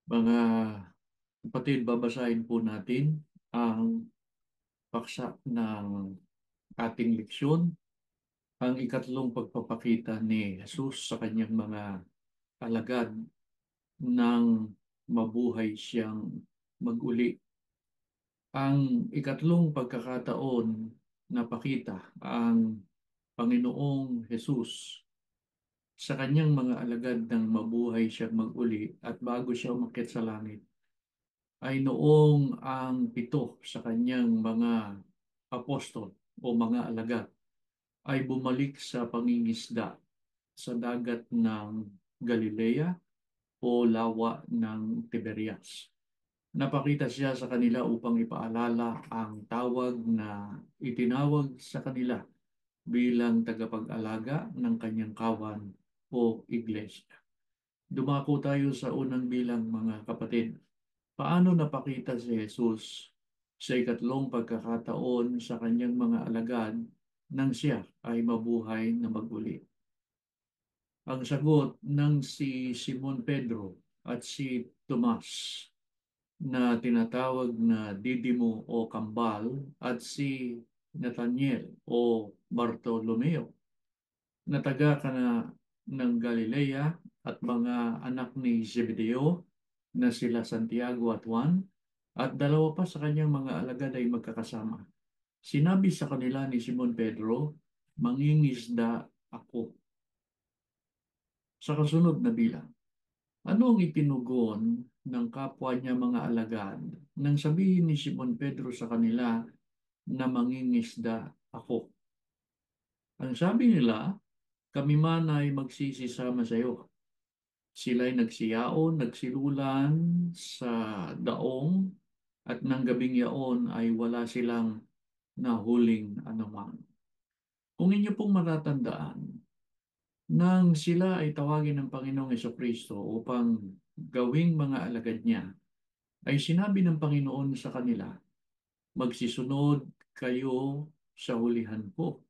Mga kapatid, babasahin po natin ang paksa ng ating leksyon, ang ikatlong pagpapakita ni Jesus sa kanyang mga alagad nang mabuhay siyang maguli. Ang ikatlong pagkakataon na pakita ang Panginoong Jesus sa kanyang mga alagad nang mabuhay siyang maguli at bago siya umakyat sa langit ay noong ang pito sa kanyang mga apostol o mga alagad ay bumalik sa pangingisda sa dagat ng Galilea o lawa ng Tiberias. Napakita siya sa kanila upang ipaalala ang tawag na itinawag sa kanila bilang tagapag-alaga ng kanyang kawan o iglesia. Dumako tayo sa unang bilang, mga kapatid. Paano napakita si Jesus sa ikatlong pagkakataon sa kanyang mga alagad nang siya ay mabuhay na maguli? Ang sagot ng si Simon Pedro at si Tomas na tinatawag na Didimo o Kambal at si Nathaniel o Bartolomeo na taga ng Galilea at mga anak ni Zebedeo na sila Santiago at Juan at dalawa pa sa kanyang mga alagad ay magkakasama. Sinabi sa kanila ni Simon Pedro, "Mangingisda ako." Sa kasunod na bilang, ano ang itinugon ng kapwa niya mga alagad nang sabihin ni Simon Pedro sa kanila na mangingisda ako? Ang sabi nila, "Kami man ay magsisisama sa iyo." Sila'y nagsiyaon, nagsilulan sa daong at nang gabing yaon ay wala silang nahuling anuman. Kung inyo pong matatandaan, nang sila ay tawagin ng Panginoong Hesukristo upang gawing mga alagad niya, ay sinabi ng Panginoon sa kanila, "Magsisunod kayo sa hulihan ko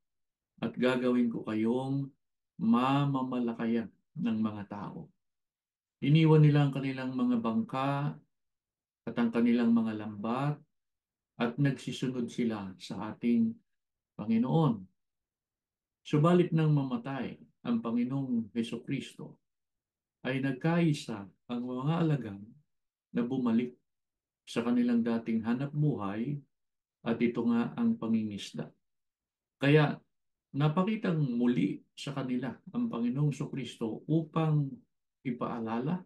at gagawin ko kayong mamamalakayan ng mga tao." Iniwan nila ang kanilang mga bangka at ang kanilang mga lambat at nagsisunod sila sa ating Panginoon. Subalit nang mamatay ang Panginoong Hesukristo, ay nagkaisa ang mga alagad na bumalik sa kanilang dating hanap buhay at ito nga ang pangingisda. Kaya napakitang muli sa kanila ang Panginoong Hesukristo upang ipaalala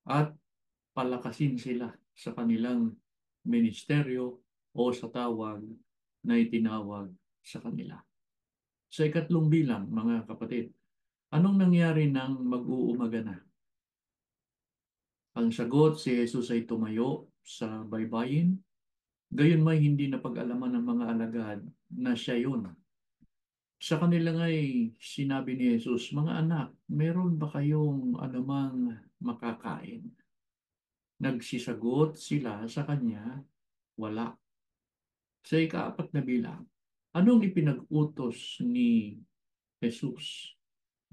at palakasin sila sa kanilang ministeryo o sa tawag na itinawag sa kanila. Sa ikatlong bilang, mga kapatid, anong nangyari nang mag-uumaga na? Ang sagot, si Jesus ay tumayo sa baybayin. Gayon may hindi napag-alaman ng mga alagad na siya yun. Sa kanila nga'y sinabi ni Jesus, "Mga anak, meron ba kayong anumang makakain?" Nagsisagot sila sa kanya, "Wala." Sa ikaapat na bilang, anong ipinag-utos ni Jesus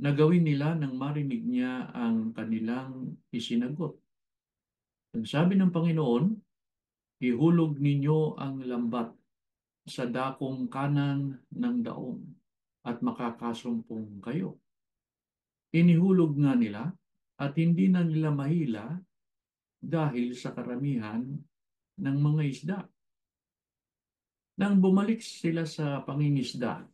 na gawin nila nang marinig niya ang kanilang isinagot? Ang sabi ng Panginoon, "Ihulog ninyo ang lambat sa dakong kanan ng daong at makakasumpong kayo." Inihulog nga nila at hindi na nila mahila dahil sa karamihan ng mga isda. Nang bumalik sila sa pangingisda,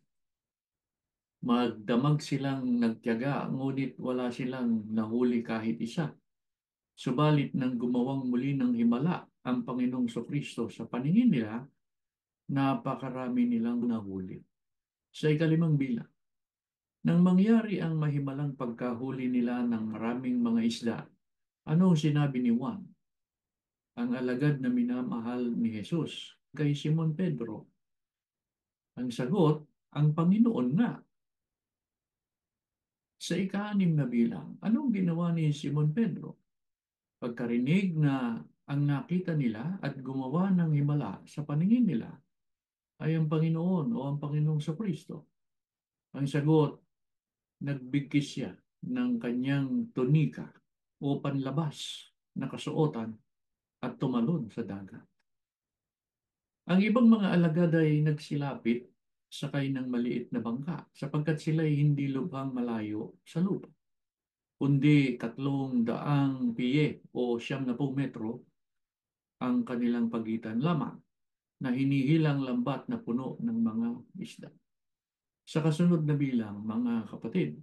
magdamag silang nagtiyaga, ngunit wala silang nahuli kahit isa. Subalit nang gumawang muli ng himala ang Panginoong Kristo sa paningin nila, napakarami nilang nahuli. Sa ikalimang bilang, nang mangyari ang mahimalang pagkahuli nila ng maraming mga isda, ano ang sinabi ni Juan, ang alagad na minamahal ni Jesus, kay Simon Pedro? Ang sagot, ang Panginoon nga. Sa ika-6 na bilang, anong ginawa ni Simon Pedro? Pagkarinig na ang nakita nila at gumawa ng himala sa paningin nila ay ang Panginoon o ang Panginoong Kristo. Ang sagot, nagbigkis siya ng kanyang tunika o panlabas na kasuotan at tumalon sa dagat. Ang ibang mga alagad ay nagsilapit sakay ng maliit na bangka sapagkat sila ay hindi lubhang malayo sa lupa, kundi 300 piye o 70 metro ang kanilang pagitan lamang na hinihilang lambat na puno ng mga isda. Sa kasunod na bilang, mga kapatid,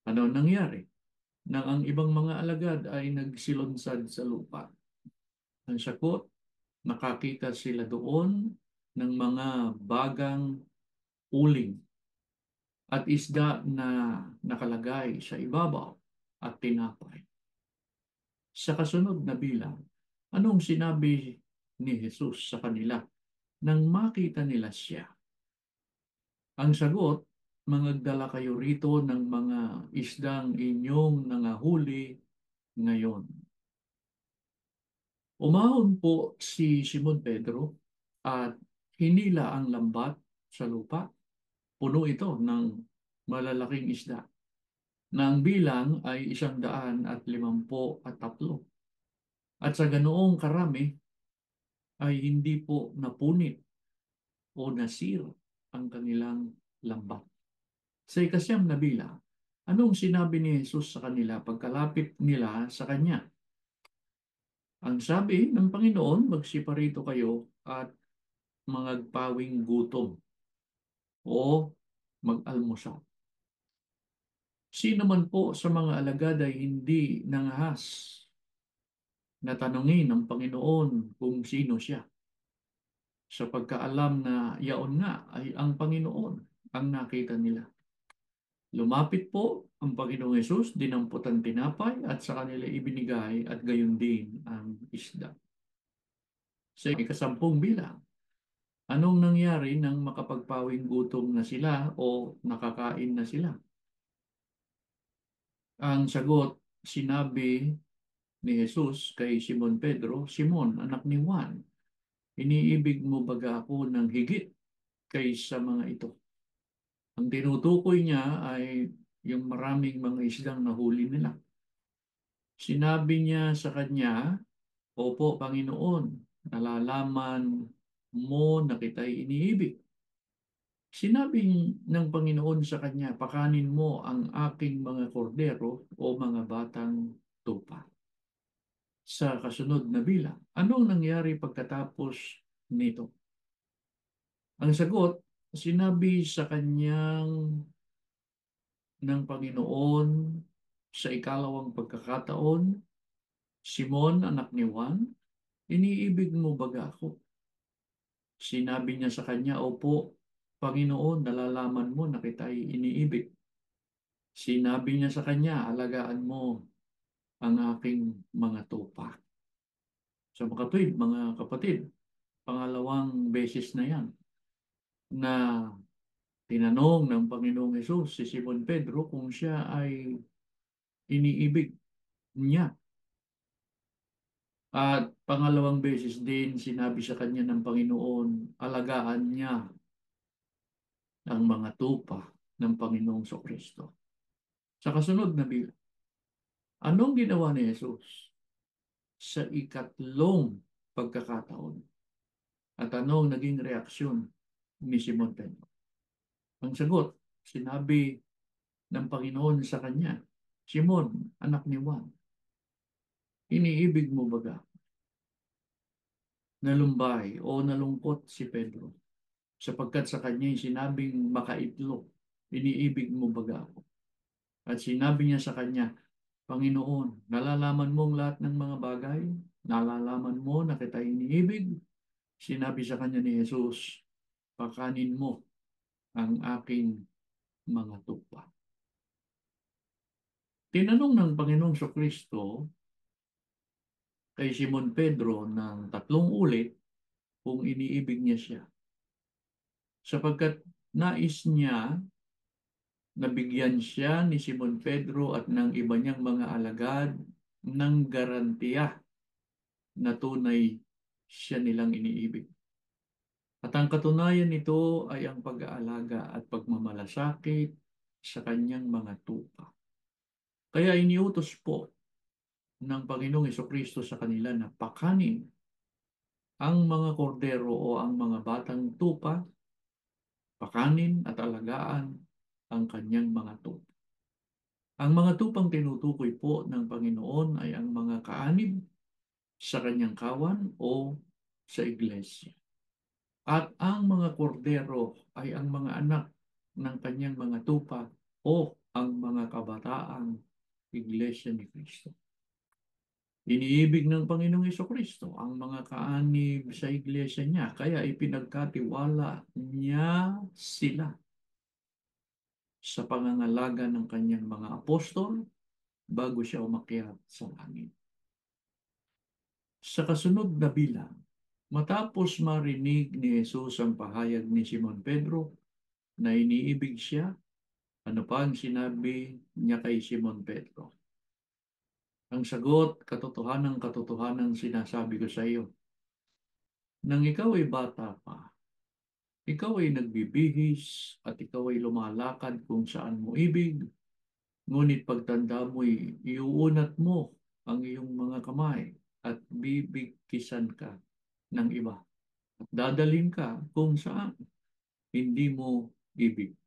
ano nangyari nang ang ibang mga alagad ay nagsilunsad sa lupa? Ang sagot, nakakita sila doon ng mga bagang uling at isda na nakalagay sa ibabaw at tinapay. Sa kasunod na bilang, anong sinabi ni Jesus sa kanila nang makita nila siya? Ang sagot, magdala kayo rito ng mga isdang inyong nangahuli ngayon. Umahon po si Simon Pedro at hinila ang lambat sa lupa. Puno ito ng malalaking isda na ang bilang ay 153. At sa ganoong karami ay hindi po napunit o nasira ang kanilang lambat. Sa ikasyam na bilang, anong sinabi ni Jesus sa kanila pagkalapit nila sa kanya? Ang sabi ng Panginoon, magsiparito kayo at magpawing gutom o mag-almusal. Sino man po sa mga alagad ay hindi nangahas na tanungin ng Panginoon kung sino siya, sa pagkaalam na yaon nga ay ang Panginoon ang nakita nila. Lumapit po ang Panginoong Hesus, dinampot ang tinapay at sa kanila ibinigay at gayon din ang isda. Sa ikasampung bilang, anong nangyari nang makapagpawing gutom na sila o nakakain na sila? Ang sagot, sinabi ni Jesus kay Simon Pedro, Simon, anak ni Juan, iniibig mo baga ako ng higit kaysa mga ito? Ang tinutukoy niya ay yung maraming mga isdang nahuli nila. Sinabi niya sa kanya, Opo, Panginoon, nalalaman mo na kita'y iniibig. Sinabi ng Panginoon sa kanya, pakanin mo ang aking mga kordero o mga batang tupa. Sa kasunod na bilang, anong nangyari pagkatapos nito? Ang sagot, sinabi sa kanyang ng Panginoon sa ikalawang pagkakataon, Simon, anak ni Juan, iniibig mo baga ako? Sinabi niya sa kanya, Opo, Panginoon, nalalaman mo na kita'y iniibig. Sinabi niya sa kanya, alagaan mo ang aking mga tupa. Sa mga kapatid, pangalawang beses na yan na tinanong ng Panginoong Hesus si Simon Pedro kung siya ay iniibig niya. At pangalawang beses din sinabi sa kanya ng Panginoon, alagaan niya ang mga tupa ng Panginoong Kristo. Sa kasunod na bilang, anong ginawa ni Jesus sa ikatlong pagkakataon? At anong naging reaksyon ni Simon Pedro? Ang sagot, sinabi ng Panginoon sa kanya, Simon, anak ni Juan, iniibig mo baga? Nalumbay o nalungkot si Pedro sapagkat sa kanya sinabing makaitlog, iniibig mo baga ako? At sinabi niya sa kanya, Panginoon, nalalaman mo ang lahat ng mga bagay? Nalalaman mo na kita iniibig? Sinabi sa kanya ni Jesus, pakanin mo ang aking mga tupa. Tinanong ng Panginoong Kristo kay Simon Pedro ng 3 ulit kung iniibig niya siya. Sapagkat nais niya nabigyan siya ni Simon Pedro at ng iba niyang mga alagad ng garantiya na tunay siya nilang iniibig. At ang katunayan nito ay ang pag-aalaga at pagmamalasakit sa kanyang mga tupa. Kaya iniutos po ng Panginoong Hesukristo sa kanila na pakanin ang mga kordero o ang mga batang tupa, pakanin at alagaan ang kanyang mga tupa. Ang mga tupang tinutukoy po ng Panginoon ay ang mga kaanib sa kanyang kawan o sa iglesia. At ang mga kordero ay ang mga anak ng kanyang mga tupa o ang mga kabataang iglesia ni Kristo. Iniibig ng Panginoong Kristo ang mga kaanib sa iglesia niya, kaya ipinagkatiwala niya sila sa pangangalaga ng kanyang mga apostol bago siya umakyat sa langit. Sa kasunod na bilang, matapos marinig ni Jesus ang pahayag ni Simon Pedro na iniibig siya, ano pa ang sinabi niya kay Simon Pedro? Ang sagot, katotohanan sinasabi ko sa iyo, nang ikaw ay bata pa, ikaw ay nagbibihis at ikaw ay lumalakad kung saan mo ibig, ngunit pagtanda mo'y iuunat mo ang iyong mga kamay at bibigkisan ka ng iba at dadalhin ka kung saan hindi mo ibig.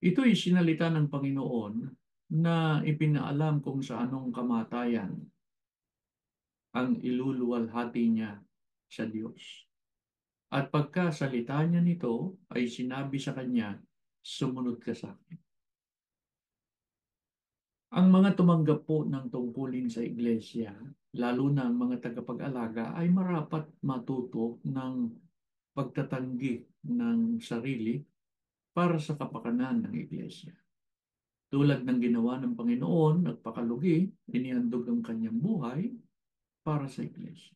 Ito'y sinalita ng Panginoon na ipinaalam kung sa anong kamatayan ang iluluwalhati niya sa Diyos. At pagkasalita niya nito ay sinabi sa kanya, sumunod ka sa akin. Ang mga tumanggap po ng tungkulin sa iglesia, lalo na ang mga tagapag-alaga, ay marapat matuto ng pagtatanggi ng sarili para sa kapakanan ng iglesia. Tulad ng ginawa ng Panginoon, nagpakalugi, inihandog ang kanyang buhay para sa iglesia.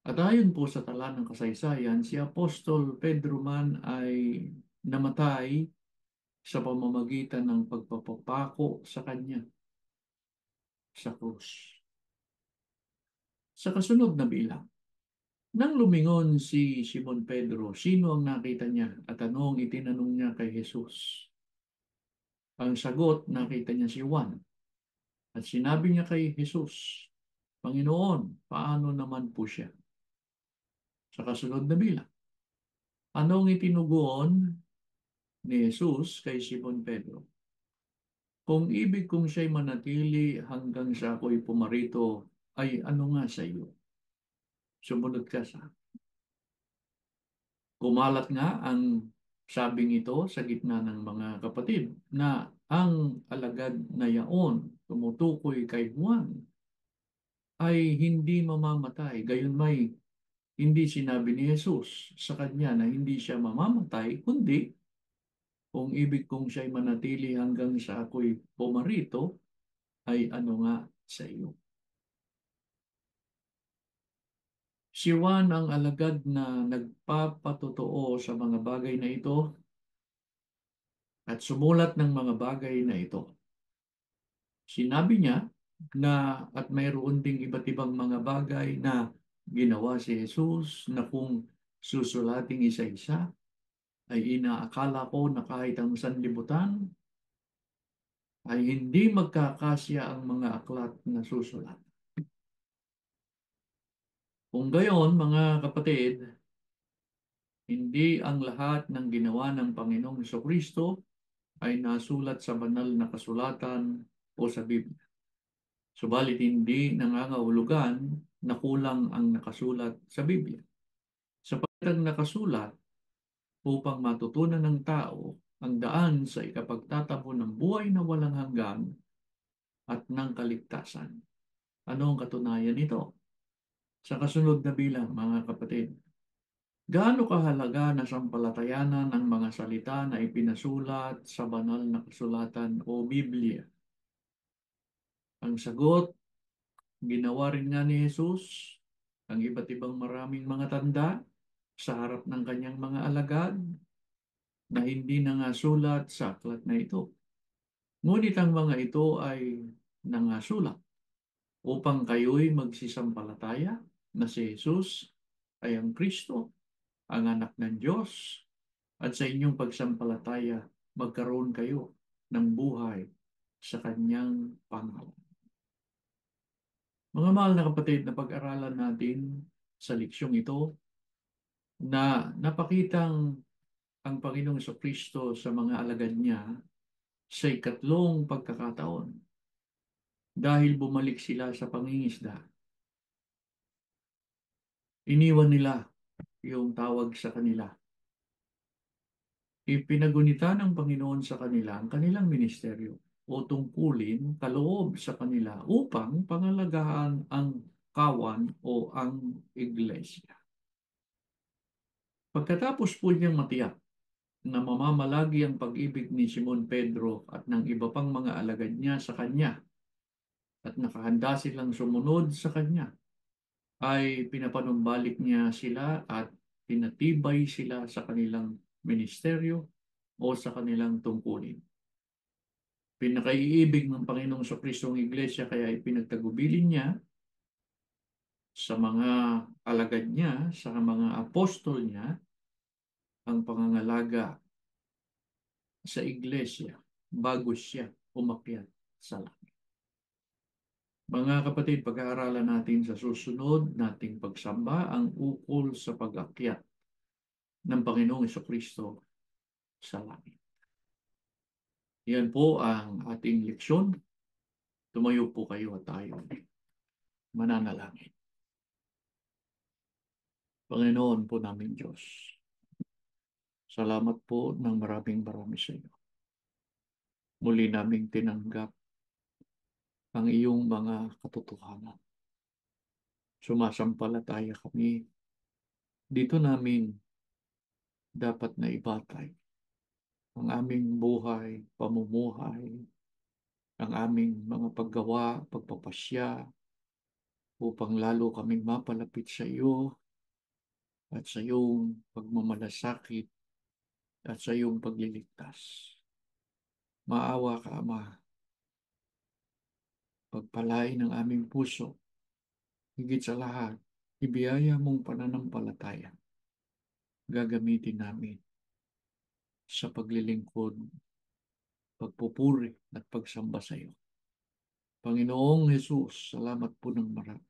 At ayon po sa tala ng kasaysayan, si Apostol Pedro man ay namatay sa pamamagitan ng pagpapapako sa kanya sa krus. Sa kasunod na bilang, nang lumingon si Simon Pedro, sino ang nakita niya at ano ang itinanong niya kay Jesus? Ang sagot, nakita niya si Juan. At sinabi niya kay Jesus, Panginoon, paano naman po siya? Sa kasunod na bilang, anong itinugon ni Jesus kay Simon Pedro? Kung ibig kong siya'y manatili hanggang sa ako'y pumarito, ay ano nga sa iyo? Sumunod ka sa Kumalat nga ang sabing ito sa gitna ng mga kapatid na ang alagad na yaon tumutukoy kay Juan ay hindi mamamatay. Gayunmay, hindi sinabi ni Jesus sa kanya na hindi siya mamamatay, kundi kung ibig kong siya'y manatili hanggang sa ako'y pumarito, ay ano nga sa iyo. Si Juan ang alagad na nagpapatotoo sa mga bagay na ito at sumulat ng mga bagay na ito. Sinabi niya na at mayroon ding iba't ibang mga bagay na ginawa si Jesus na kung susulating isa-isa ay inaakala ko na kahit ang sanlibutan ay hindi magkakasya ang mga aklat na susulat. Kung gayon, mga kapatid, hindi ang lahat ng ginawa ng Panginoong Kristo ay nasulat sa banal na kasulatan o sa Biblia. Subalit hindi nangangahulugan na kulang ang nakasulat sa Biblia. Sapat ang nakasulat upang matutunan ng tao ang daan sa ikapagtatabo ng buhay na walang hanggan at ng kaligtasan. Ano ang katunayan nito? Sa kasunod na bilang, mga kapatid, gaano kahalaga na sampalatayanan ang mga salita na ipinasulat sa banal na kasulatan o Biblia? Ang sagot, ginawa rin nga ni Jesus ang iba't ibang maraming mga tanda sa harap ng kanyang mga alagad na hindi nangasulat sa aklat na ito. Ngunit ang mga ito ay nangasulat upang kayo'y magsisampalataya na si Jesus ay ang Kristo, ang anak ng Diyos, at sa inyong pagsampalataya magkaroon kayo ng buhay sa kanyang pangalan. Mga mahal na kapatid, na pag-aralan natin sa leksyong ito na napakitang ang Panginoong Kristo sa mga alagad niya sa ikatlong pagkakataon dahil bumalik sila sa pangingisda. Iniwan nila yung tawag sa kanila. Ipinagunita ng Panginoon sa kanila ang kanilang ministeryo o tungkulin kaloob sa kanila upang pangalagaan ang kawan o ang iglesia. Pagkatapos po niyang matiyak na mamamalagi ang pag-ibig ni Simon Pedro at ng iba pang mga alagad niya sa kanya at nakahanda silang sumunod sa kanya, ay pinapanumbalik niya sila at pinatibay sila sa kanilang ministeryo o sa kanilang tungkulin. Pinakaiibig ng Panginoong Kristo ang Iglesia kaya ipinagtagubilin niya sa mga alagad niya, sa mga apostol niya, ang pangangalaga sa Iglesia bago siya umakyat sa langit. Mga kapatid, pag-aaralan natin sa susunod nating pagsamba ang ukol sa pag-akyat ng Panginoong Kristo sa langit. Yan po ang ating leksyon. Tumayo po kayo at tayo mananalangin. Panginoon po namin Diyos, salamat po ng maraming marami sa iyo. Muli naming tinanggap ang iyong mga katotohanan. Sumasampalataya kami. Dito namin dapat na ibatay ang aming buhay, pamumuhay, ang aming mga paggawa, pagpapasya, upang lalo kaming mapalapit sa iyo at sa iyong pagmamalasakit at sa iyong pagliligtas. Maawa ka, Ama, pagpalain ang aming puso, higit sa lahat, ibiyaya mong pananampalataya. Gagamitin namin sa paglilingkod, pagpupuri at pagsamba sa iyo. Panginoong Jesus, salamat po ng marami.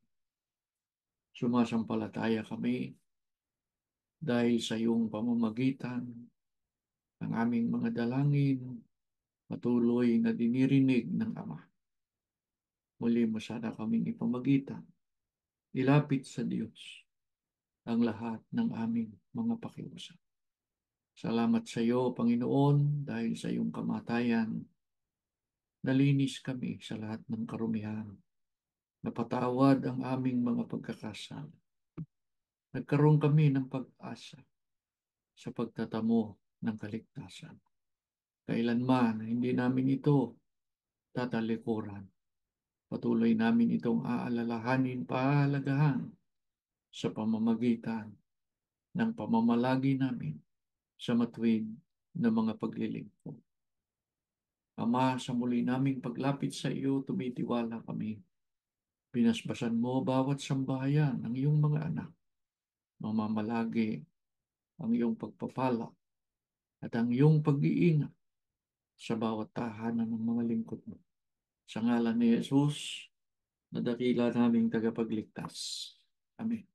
Sumasampalataya kami dahil sa iyong pamamagitan, ang aming mga dalangin patuloy na dinirinig ng Ama. Muli mo sana kaming ipamagitan, ilapit sa Diyos ang lahat ng aming mga pakiusap. Salamat sa iyo, Panginoon, dahil sa iyong kamatayan, nalinis kami sa lahat ng karumihan. Napatawad ang aming mga pagkakasala. Nagkaroon kami ng pag-asa sa pagtatamo ng kaligtasan. Kailanman hindi namin ito tatalikuran. Patuloy namin itong aalalahanin, pahalagahan sa pamamagitan ng pamamalagi namin sa matuwid na mga paglilingkod. Ama, sa muli naming paglapit sa iyo, tumitiwala kami. Pinasbasan mo bawat sambahayan ng iyong mga anak. Mamamalagi ang iyong pagpapala at ang iyong pag-iingat sa bawat tahanan ng mga lingkod mo. Sa ngalan ni Jesus, na dakila naming tagapagligtas. Amen.